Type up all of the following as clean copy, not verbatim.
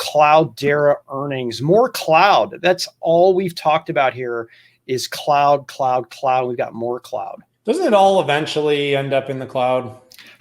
Cloudera Earnings. More cloud. That's all we've talked about here is cloud, cloud, cloud. We've got more cloud. Doesn't it all eventually end up in the cloud?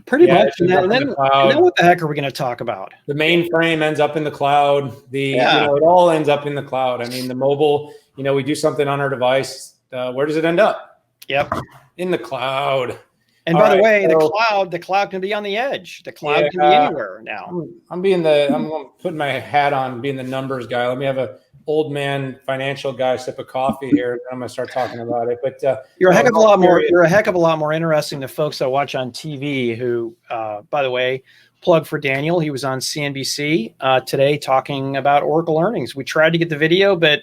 Pretty much. And then what the heck are we going to talk about? The mainframe ends up in the cloud. It all ends up in the cloud. I mean, the mobile, we do something on our device. Where does it end up? Yep. In the cloud. And by the way, the cloud can be on the edge. The cloud can be anywhere now. I'm putting my hat on, being the numbers guy. Let me have a old man financial guy sip of coffee here, and I'm going to start talking about it. But you're a heck of a lot more. You're a heck of a lot more interesting to folks that watch on TV. Who, by the way, plug for Daniel. He was on CNBC today talking about Oracle earnings. We tried to get the video, but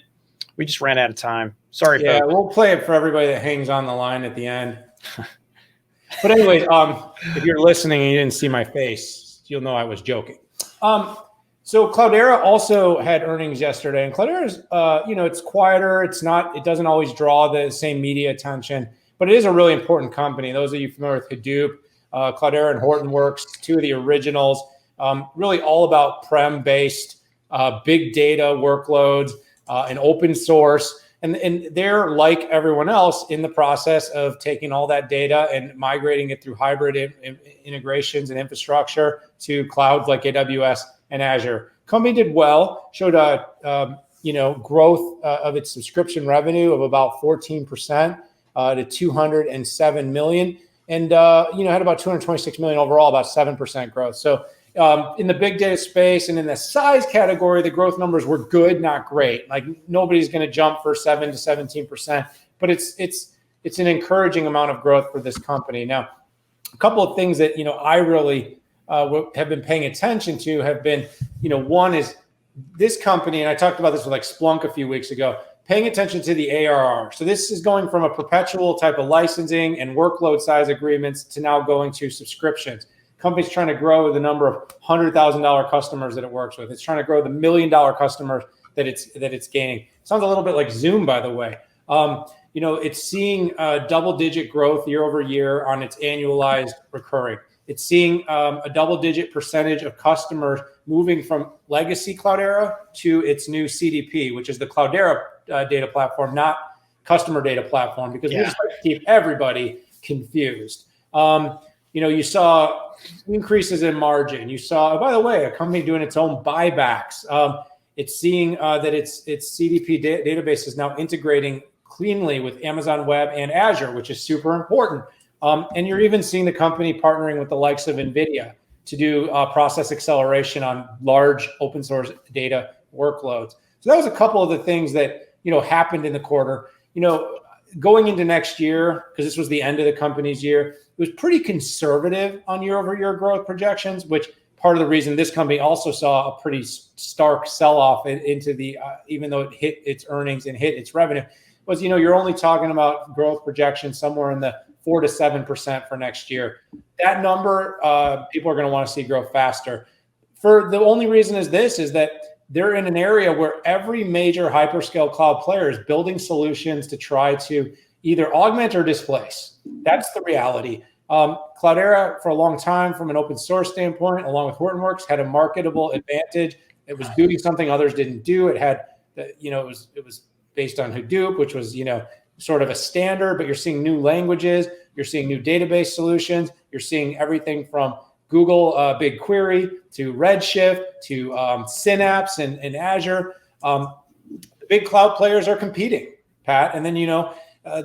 we just ran out of time. Sorry, folks. We'll play it for everybody that hangs on the line at the end. But anyways, if you're listening and you didn't see my face, you'll know I was joking. So Cloudera also had earnings yesterday, and Cloudera's, it's quieter. It doesn't always draw the same media attention, but it is a really important company. Those of you familiar with Hadoop, Cloudera and Hortonworks, two of the originals, really all about prem-based big data workloads and open source. And they're, like everyone else, in the process of taking all that data and migrating it through hybrid integrations and infrastructure to clouds like AWS and Azure. Company did well, showed a growth of its subscription revenue of about 14% to 207 million, and had about 226 million overall, about 7% growth. So in the big data space and in the size category, the growth numbers were good, not great. Like nobody's going to jump for 7 to 17%, but it's an encouraging amount of growth for this company. Now, a couple of things that I really have been paying attention to have been, one is this company, and I talked about this with like Splunk a few weeks ago, paying attention to the ARR. So this is going from a perpetual type of licensing and workload size agreements to now going to subscriptions. Company's trying to grow the number of $100,000 customers that it works with. It's trying to grow the $1 million customers that it's gaining. Sounds a little bit like Zoom, by the way. It's seeing double-digit growth year over year on its annualized recurring. It's seeing a double-digit percentage of customers moving from legacy Cloudera to its new CDP, which is the Cloudera data platform, not customer data platform, because we just like to keep everybody confused. You saw increases in margin. You saw, by the way, a company doing its own buybacks. It's seeing that its CDP database is now integrating cleanly with Amazon Web and Azure, which is super important. And you're even seeing the company partnering with the likes of NVIDIA to do process acceleration on large open source data workloads. So that was a couple of the things that happened in the quarter. Going into next year, because this was the end of the company's year, it was pretty conservative on year-over-year growth projections, which part of the reason this company also saw a pretty stark sell-off into the, even though it hit its earnings and hit its revenue, was, you're only talking about growth projections somewhere in the 4 to 7% for next year. That number, people are going to want to see grow faster. For the only reason is that they're in an area where every major hyperscale cloud player is building solutions to try to either augment or displace. That's the reality. Cloudera, for a long time, from an open source standpoint, along with Hortonworks, had a marketable advantage. It was doing something others didn't do. It had, it was based on Hadoop, which was, sort of a standard, but you're seeing new languages, you're seeing new database solutions, you're seeing everything from Google BigQuery to Redshift to Synapse and Azure. The big cloud players are competing, Pat. And then,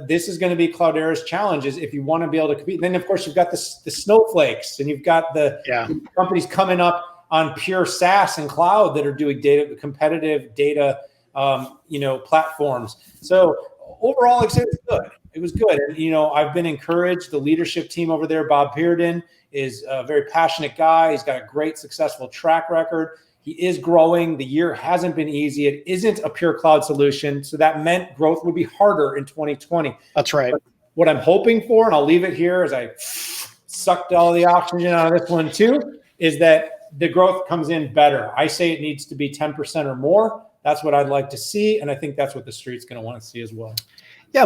this is going to be Cloudera's challenges if you want to be able to compete. And then, of course, you've got the snowflakes, and you've got the companies coming up on pure SaaS and cloud that are doing competitive data, platforms. So overall, it was good. It was good. And, I've been encouraged. The leadership team over there, Bob Pearden, is a very passionate guy. He's got a great, successful track record. He is growing. The year hasn't been easy. It isn't a pure cloud solution. So that meant growth would be harder in 2020. That's right. But what I'm hoping for, and I'll leave it here as I sucked all the oxygen out of this one too, is that the growth comes in better. I say it needs to be 10% or more. That's what I'd like to see. And I think that's what the street's going to want to see as well. Yeah,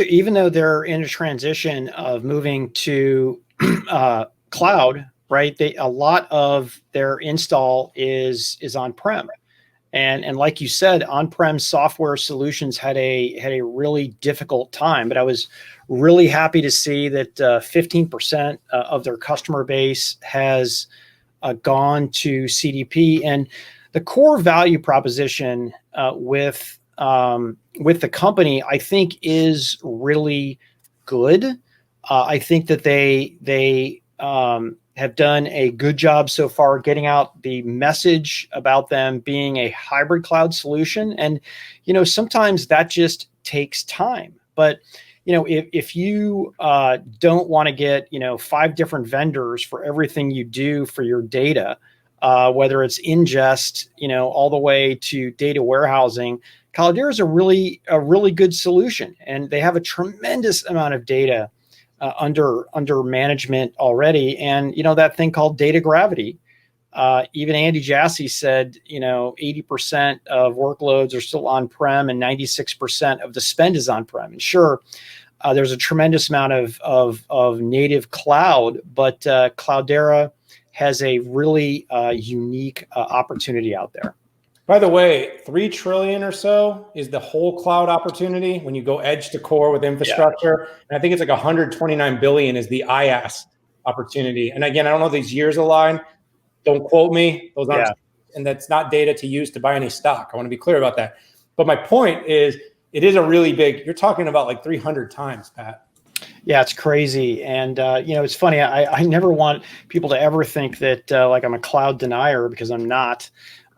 even though they're in a transition of moving to cloud, right? A lot of their install is on-prem. And like you said, on-prem software solutions had a really difficult time. But I was really happy to see that 15% of their customer base has gone to CDP. And the core value proposition with the company, I think, is really good. I think that they have done a good job so far getting out the message about them being a hybrid cloud solution. And, sometimes that just takes time. But, if you don't want to get, 5 different vendors for everything you do for your data, whether it's ingest, all the way to data warehousing, Cloudera is a really good solution. And they have a tremendous amount of data under management already. And, that thing called data gravity, even Andy Jassy said, 80% of workloads are still on-prem and 96% of the spend is on-prem. And sure, there's a tremendous amount of native cloud, but Cloudera has a really unique opportunity out there. By the way, 3 trillion or so is the whole cloud opportunity when you go edge to core with infrastructure. Yeah. And I think it's like 129 billion is the IaaS opportunity. And again, I don't know these years align. Don't quote me. Those aren't, and that's not data to use to buy any stock. I want to be clear about that. But my point is, it is a really big, you're talking about like 300 times, Pat. Yeah, it's crazy. And, it's funny. I never want people to ever think that like I'm a cloud denier, because I'm not.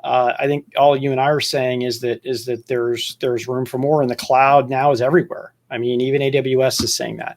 I think all you and I are saying is that there's room for more, and the cloud now is everywhere. I mean, even AWS is saying that.